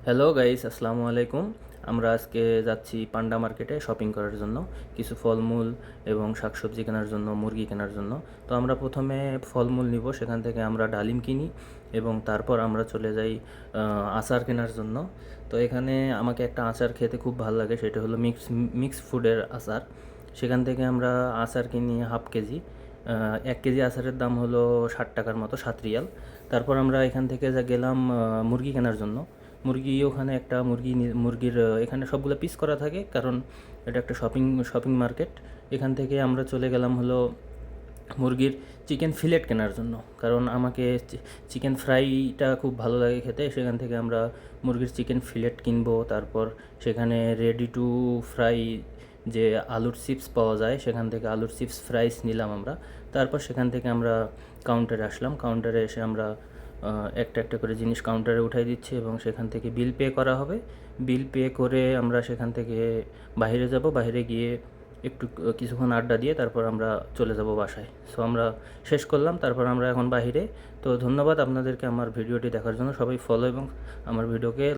Hello guys, আসসালামু আলাইকুম। আমরা আজকে যাচ্ছি পান্ডা মার্কেটে শপিং করার জন্য, কিছু ফলমূল এবং শাকসবজি কেনার জন্য, মুরগি কেনার জন্য। তো আমরা প্রথমে ফলমূল নিব, সেখান থেকে আমরা ডালিম কিনি এবং তারপর আমরা চলে যাই আচার কেনার জন্য। তো এখানে আমাকে একটা আচার খেতে খুব ভালো লাগে, সেটা হলো মিক্স ফুডের আচার। সেখান থেকে আমরা আচার কিনি হাফ কেজি। 1 কেজি আচারের দাম হলো 60 টাকার মতো, 7 রিয়াল। তারপর আমরা এখান থেকে গেলাম মুরগি কেনার জন্য। ওখানে একটা মুরগির এখানে সবগুলো পিস করা থাকে, কারণ এটা একটা শপিং মার্কেট। এখান থেকে আমরা চলে গেলাম হলো মুরগির চিকেন ফিলেট কেনার জন্য, কারণ আমাকে চিকেন ফ্রাইটা খুব ভালো লাগে খেতে। সেখান থেকে আমরা মুরগির চিকেন ফিলেট কিনবো। তারপর সেখানে রেডি টু ফ্রাই যে আলুর চিপস পাওয়া যায়, সেখান থেকে আলুর চিপস ফ্রাইস নিলাম আমরা। তারপর সেখান থেকে আমরা কাউন্টারে আসলাম। কাউন্টারে এসে আমরা একটা একটা করে জিনিস কাউন্টারে উঠাই দিচ্ছি এবং সেখান থেকে বিল পে করা হবে। বিল পে করে আমরা সেখান থেকে বাইরে যাব। বাইরে গিয়ে একটু কিছুক্ষণ আড্ডা দিয়ে তারপর আমরা চলে যাব বাসায়। সো আমরা শেষ করলাম, তারপর আমরা এখন বাহিরে। তো ধন্যবাদ আপনাদেরকে আমার ভিডিওটি দেখার জন্য। সবাই ফলো এবং আমার ভিডিওকে